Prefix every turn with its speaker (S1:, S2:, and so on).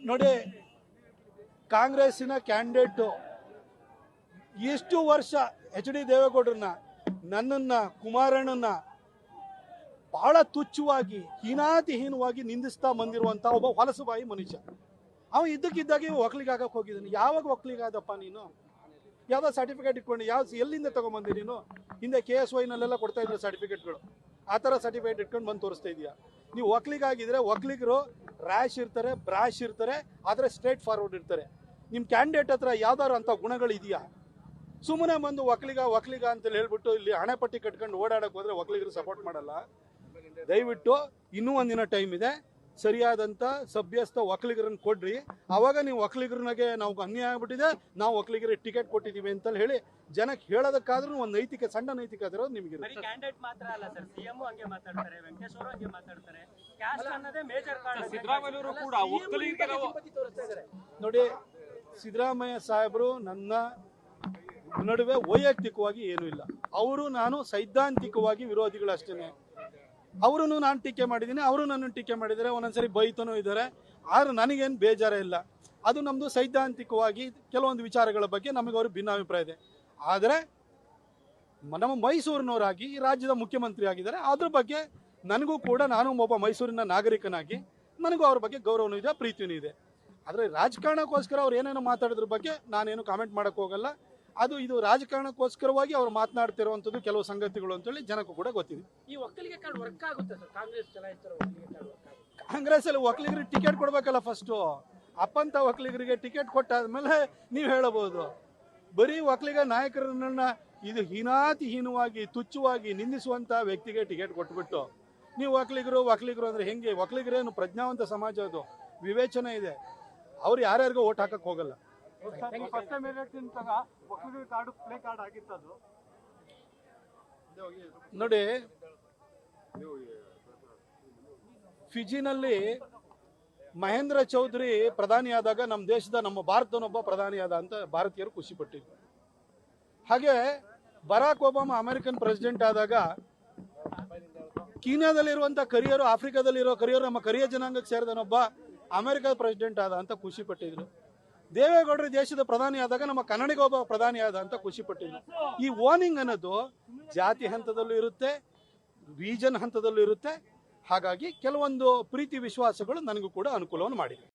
S1: ನೋಡಿ, ಕಾಂಗ್ರೆಸ್ಸಿನ ಕ್ಯಾಂಡಿಡೇಟ್ ಎಷ್ಟು ವರ್ಷ ಎಚ್ ಡಿ ದೇವೇಗೌಡರನ್ನ, ನನ್ನನ್ನ, ಕುಮಾರಣ್ಣನ ಬಹಳ ತುಚ್ಛವಾಗಿ ಹೀನಾತಿಹೀನವಾಗಿ ನಿಂದಿಸ್ತಾ ಬಂದಿರುವಂತ ಒಬ್ಬ ಹೊಲಸುಬಾಯಿ ಮನುಷ್ಯ. ಅವ ಇದ್ದಕ್ಕಿದ್ದಾಗೆ ಒಕ್ಕಲಿಗಾಗಕ್ಕೆ ಹೋಗಿದ್ದಾನೆ. ಯಾವಾಗ ಒಕ್ಕಲಿಗಾದಪ್ಪ ನೀನು? ಯಾವ್ದೋ ಸರ್ಟಿಫಿಕೇಟ್ ಇಟ್ಕೊಂಡು ಎಲ್ಲಿಂದ ತಗೊಂಬಂದಿ ನೀನು? ಹಿಂದೆ KSYನಲ್ಲೆಲ್ಲ ಕೊಡ್ತಾ ಇದ್ರು ಸರ್ಟಿಫಿಕೇಟ್ಗಳು. ಆ ಥರ ಸರ್ಟಿಫಿಕೇಟ್ ಇಟ್ಕೊಂಡು ಬಂದು ತೋರಿಸ್ತಾ ಇದೆಯಾ? ನೀವು ಒಕ್ಕಲಿಗಾಗಿದ್ರೆ ಒಕ್ಕಲಿಗರು ರ್ಯಾಶ್ ಇರ್ತಾರೆ, ಬ್ರಾಶ್ ಇರ್ತಾರೆ, ಆದರೆ ಸ್ಟ್ರೇಟ್ ಫಾರ್ವರ್ಡ್ ಇರ್ತಾರೆ. ನಿಮ್ಮ ಕ್ಯಾಂಡಿಡೇಟ್ ಹತ್ರ ಯಾವ್ದಾದ್ರು ಅಂಥ ಗುಣಗಳು ಇದೆಯಾ? ಸುಮ್ಮನೆ ಬಂದು ಒಕ್ಕಲಿಗ ಅಂತೇಳಿ ಹೇಳ್ಬಿಟ್ಟು ಇಲ್ಲಿ ಹಣೆಪಟ್ಟಿ ಕಟ್ಕೊಂಡು ಓಡಾಡಕ್ಕೆ ಹೋದ್ರೆ ಒಕ್ಕಲಿಗರು ಸಪೋರ್ಟ್ ಮಾಡಲ್ಲ. ದಯವಿಟ್ಟು ಇನ್ನೂ ಒಂದಿನ ಟೈಮ್ ಇದೆ, ಸರಿಯಾದಂಥ ಸಭ್ಯಸ್ಥ ಒಕ್ಕಲಿಗರನ್ನು ಕೊಡ್ರಿ. ಆವಾಗ ನೀವು ಒಕ್ಕಲಿಗರನಾಗೆ ನಾವು ಅನ್ಯಾಯ ಆಗ್ಬಿಟ್ಟಿದೆ, ನಾವು ಒಕ್ಕಲಿಗರಿಗೆ ಟಿಕೆಟ್ ಕೊಟ್ಟಿದ್ದೀವಿ ಅಂತ ಹೇಳಿ ಜನಕ್ಕೆ ಹೇಳೋದಕ್ಕಾದ್ರೂ ಒಂದು ನೈತಿಕ, ಸಣ್ಣ ನೈತಿಕ ಇರೋದು ನಿಮಗೆ. ನೋಡಿ, ಸಿದ್ದರಾಮಯ್ಯ ಸಾಹೇಬರು ನನ್ನ ನಡುವೆ ವೈಯಕ್ತಿಕವಾಗಿ ಏನೂ ಇಲ್ಲ. ಅವರು ನಾನು ಸೈದ್ಧಾಂತಿಕವಾಗಿ ವಿರೋಧಿಗಳು ಅಷ್ಟೇ. ಅವರನ್ನು ನಾನು ಟೀಕೆ ಮಾಡಿದ್ದೀನಿ, ಅವರು ನನ್ನನ್ನು ಟೀಕೆ ಮಾಡಿದ್ದಾರೆ, ಒಂದೊಂದ್ಸರಿ ಬೈತನೂ ಇದ್ದಾರೆ. ಆದ್ರೆ ನನಗೇನು ಬೇಜಾರ ಇಲ್ಲ. ಅದು ನಮ್ಮದು ಸೈದ್ಧಾಂತಿಕವಾಗಿ ಕೆಲವೊಂದು ವಿಚಾರಗಳ ಬಗ್ಗೆ ನಮಗೆ ಅವರು ಭಿನ್ನಾಭಿಪ್ರಾಯ ಇದೆ. ಆದರೆ ನಮ್ಮ ಮೈಸೂರಿನವರಾಗಿ ಈ ರಾಜ್ಯದ ಮುಖ್ಯಮಂತ್ರಿ ಆಗಿದ್ದಾರೆ, ಅದ್ರ ಬಗ್ಗೆ ನನಗೂ ಕೂಡ, ನಾನು ಒಬ್ಬ ಮೈಸೂರಿನ ನಾಗರಿಕನಾಗಿ ನನಗೂ ಅವ್ರ ಬಗ್ಗೆ ಗೌರವನೂ ಇದೆ, ಪ್ರೀತಿಯೂ ಇದೆ. ಆದರೆ ರಾಜಕಾರಣಕ್ಕೋಸ್ಕರ ಅವ್ರು ಏನೇನೋ ಮಾತಾಡೋದ್ರ ಬಗ್ಗೆ ನಾನೇನು ಕಾಮೆಂಟ್ ಮಾಡೋಕ್ಕೆ ಹೋಗಲ್ಲ. ಇದು ರಾಜಕಾರಣಕ್ಕೋಸ್ಕರವಾಗಿ ಅವ್ರು ಮಾತನಾಡ್ತಿರುವಂಥದ್ದು ಕೆಲವು ಸಂಗತಿಗಳು ಅಂತೇಳಿ ಜನಕ್ಕೂ ಕೂಡ ಗೊತ್ತಿದೆ.
S2: ಈ ಒಕ್ಕಲಿಗೆ ಕಾರ್ಡ್ ವರ್ಕ್ ಆಗುತ್ತೆ ಸರ್?
S1: ಕಾಂಗ್ರೆಸ್ ಅಲ್ಲಿ ಒಕ್ಕಲಿಗರಿಗೆ ಟಿಕೆಟ್ ಕೊಡ್ಬೇಕಲ್ಲ ಫಸ್ಟು. ಅಪ್ಪಂತ ಒಕ್ಕಲಿಗರಿಗೆ ಟಿಕೆಟ್ ಕೊಟ್ಟಾದ್ಮೇಲೆ ನೀವು ಹೇಳಬಹುದು. ಬರೀ ಒಕ್ಕಲಿಗ ನಾಯಕರನ್ನ ಇದು ಹೀನಾತಿಹೀನವಾಗಿ ತುಚ್ಛವಾಗಿ ನಿಂದಿಸುವಂತ ವ್ಯಕ್ತಿಗೆ ಟಿಕೆಟ್ ಕೊಟ್ಬಿಟ್ಟು ನೀವು ಒಕ್ಕಲಿಗರು ಅಂದ್ರೆ ಹೆಂಗೆ? ಒಕ್ಕಲಿಗರೇನು ಪ್ರಜ್ಞಾವಂತ ಸಮಾಜ, ಅದು ವಿವೇಚನೆ ಇದೆ. ಅವ್ರು ಯಾರ್ಯಾರಿಗೂ ಓಟ್ ಹಾಕಕ್ ಹೋಗಲ್ಲ. ನೋಡಿ, ಫಿಜಿನಲ್ಲಿ ಮಹೇಂದ್ರ ಚೌಧರಿ ಪ್ರಧಾನಿಯಾದಾಗ ನಮ್ಮ ದೇಶದ, ನಮ್ಮ ಭಾರತನೊಬ್ಬ ಪ್ರಧಾನಿಯಾದ ಅಂತ ಭಾರತೀಯರು ಖುಷಿ ಪಟ್ಟಿದ್ರು. ಹಾಗೆ ಬರಾಕ್ ಒಬಾಮಾ ಅಮೆರಿಕನ್ ಪ್ರೆಸಿಡೆಂಟ್ ಆದಾಗ ಕೀನ್ಯಾದಲ್ಲಿರುವಂಥ ಕರಿಯರು, ಆಫ್ರಿಕಾದಲ್ಲಿರೋ ಕರಿಯರು ನಮ್ಮ ಕರಿಯ ಜನಾಂಗಕ್ಕೆ ಸೇರಿದನೊಬ್ಬ ಅಮೆರಿಕದ ಪ್ರೆಸಿಡೆಂಟ್ ಆದ ಅಂತ ಖುಷಿ ಪಟ್ಟಿದ್ರು. ದೇವೇಗೌಡರು ದೇಶದ ಪ್ರಧಾನಿ ಆದಾಗ ನಮ್ಮ ಕನ್ನಡಿಗ ಒಬ್ಬ ಪ್ರಧಾನಿ ಆದ ಅಂತ ಖುಷಿ ಪಟ್ಟಿದ್ರು. ಈ ಓನಿಂಗ್ ಅನ್ನೋದು ಜಾತಿ ಹಂತದಲ್ಲೂ ಇರುತ್ತೆ, ರೀಜನ್ ಹಂತದಲ್ಲೂ ಇರುತ್ತೆ. ಹಾಗಾಗಿ ಕೆಲವೊಂದು ಪ್ರೀತಿ ವಿಶ್ವಾಸಗಳು ನನಗೂ ಕೂಡ ಅನುಕೂಲವನ್ನು ಮಾಡಿದೆ.